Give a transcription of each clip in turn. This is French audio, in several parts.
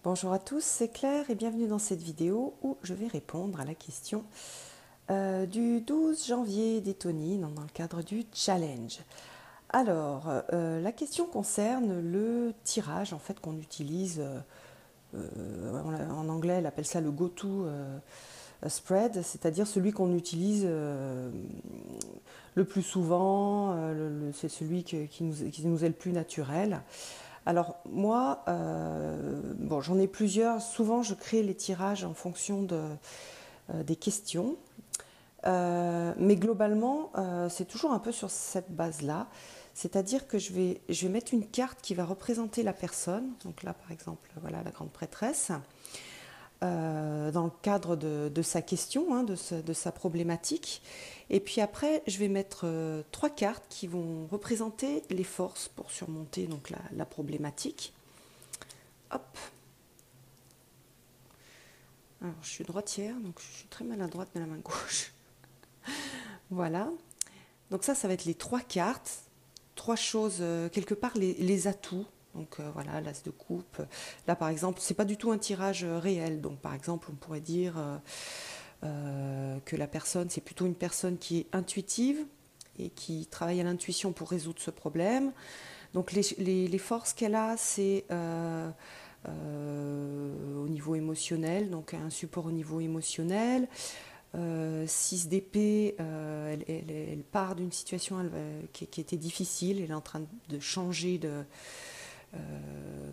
Bonjour à tous, c'est Claire et bienvenue dans cette vidéo où je vais répondre à la question du 12 janvier d'Etony dans le cadre du challenge. Alors, la question concerne le tirage en fait qu'on utilise, en anglais elle appelle ça le go-to spread, c'est-à-dire celui qu'on utilise le plus souvent, c'est celui qui nous est le plus naturel. Alors moi, bon, j'en ai plusieurs. Souvent, je crée les tirages en fonction des questions. Mais globalement, c'est toujours un peu sur cette base-là. C'est-à-dire que je vais mettre une carte qui va représenter la personne. Donc là, par exemple, voilà la grande prêtresse. Dans le cadre de sa question, hein, de sa problématique. Et puis après, je vais mettre trois cartes qui vont représenter les forces pour surmonter donc la problématique. Hop. Alors, je suis droitière, donc je suis très maladroite de la main gauche. Voilà. Donc ça va être les trois cartes, trois choses, quelque part les atouts. Donc voilà, l'as de coupe. Là, par exemple, c'est pas du tout un tirage réel. Donc, par exemple, on pourrait dire que la personne, c'est plutôt une personne qui est intuitive et qui travaille à l'intuition pour résoudre ce problème. Donc, les forces qu'elle a, c'est au niveau émotionnel, donc un support au niveau émotionnel. 6 d'épée, elle part d'une situation qui était difficile, elle est en train de changer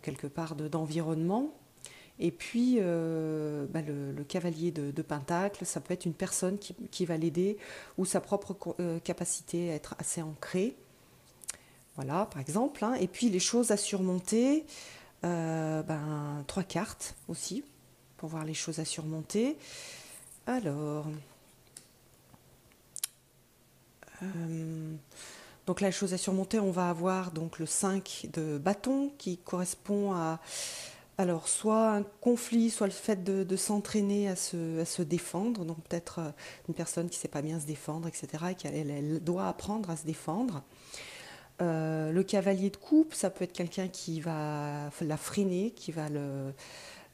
quelque part d'environnement. Et puis le cavalier de Pentacle, ça peut être une personne qui va l'aider ou sa propre capacité à être assez ancrée. Voilà, par exemple. Hein. Et puis les choses à surmonter, trois cartes aussi, pour voir les choses à surmonter. Alors, donc la chose à surmonter, on va avoir donc le 5 de bâton qui correspond à alors soit un conflit, soit le fait de s'entraîner à se défendre, donc peut-être une personne qui ne sait pas bien se défendre, etc. et qu'elle doit apprendre à se défendre. Le cavalier de coupe, ça peut être quelqu'un qui va la freiner,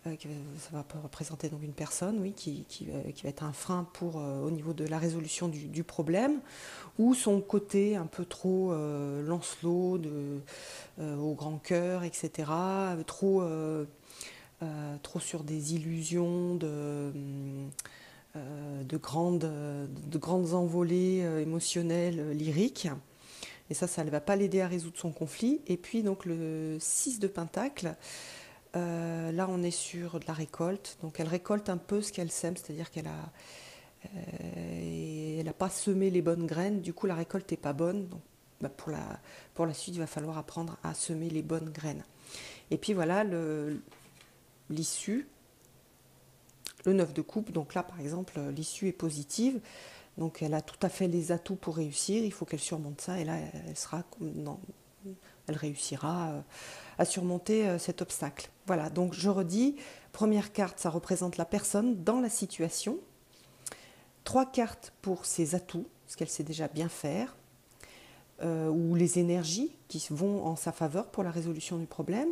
ça va représenter donc une personne, oui, qui va être un frein pour au niveau de la résolution du problème, ou son côté un peu trop Lancelot, au grand cœur, etc. Trop sur des illusions de grandes envolées émotionnelles, lyriques. Et ça ne va pas l'aider à résoudre son conflit. Et puis donc le 6 de Pentacle, là on est sur de la récolte. Donc elle récolte un peu ce qu'elle sème, c'est-à-dire qu'elle a, elle n'a pas semé les bonnes graines, du coup la récolte n'est pas bonne. Donc pour la suite, il va falloir apprendre à semer les bonnes graines. Et puis voilà l'issue, le 9 de coupe. Donc là par exemple, l'issue est positive. Donc elle a tout à fait les atouts pour réussir, il faut qu'elle surmonte ça et là elle réussira à surmonter cet obstacle. Voilà, donc je redis, première carte, ça représente la personne dans la situation. Trois cartes pour ses atouts, ce qu'elle sait déjà bien faire, ou les énergies qui vont en sa faveur pour la résolution du problème.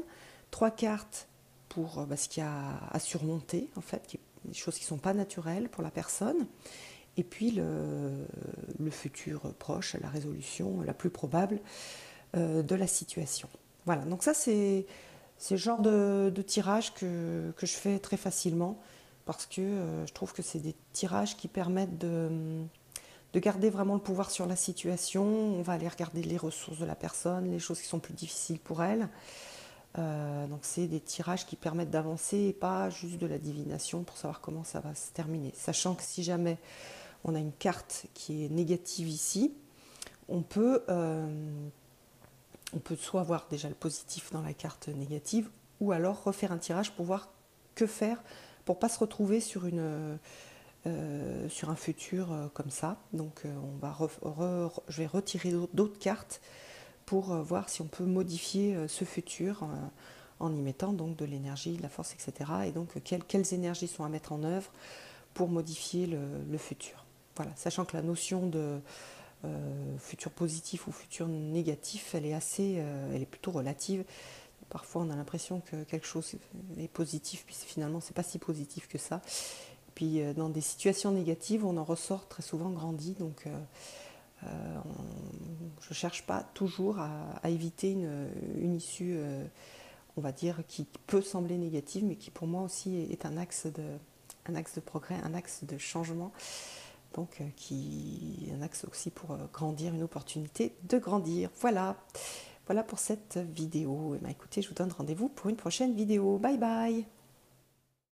Trois cartes pour ce qu'il y a à surmonter, en fait, des choses qui ne sont pas naturelles pour la personne. Et puis le futur proche, la résolution la plus probable de la situation. Voilà, donc ça c'est le genre de tirage que je fais très facilement parce que je trouve que c'est des tirages qui permettent de garder vraiment le pouvoir sur la situation. On va aller regarder les ressources de la personne, les choses qui sont plus difficiles pour elle. Donc c'est des tirages qui permettent d'avancer et pas juste de la divination pour savoir comment ça va se terminer. Sachant que si jamais on a une carte qui est négative ici, on peut soit voir déjà le positif dans la carte négative ou alors refaire un tirage pour voir que faire pour pas se retrouver sur un futur comme ça. Donc je vais retirer d'autres cartes pour voir si on peut modifier ce futur en y mettant donc de l'énergie, de la force, etc. Et donc quelles énergies sont à mettre en œuvre pour modifier le futur. Voilà, sachant que la notion de futur positif ou futur négatif, elle est plutôt relative. Parfois, on a l'impression que quelque chose est positif, puis finalement, c'est pas si positif que ça. Puis, dans des situations négatives, on en ressort très souvent grandi. Donc, je ne cherche pas toujours à éviter une issue, on va dire, qui peut sembler négative, mais qui pour moi aussi est un axe de progrès, un axe de changement. Donc, un axe aussi pour grandir, une opportunité de grandir. Voilà. Voilà pour cette vidéo. Et écoutez, je vous donne rendez-vous pour une prochaine vidéo. Bye bye!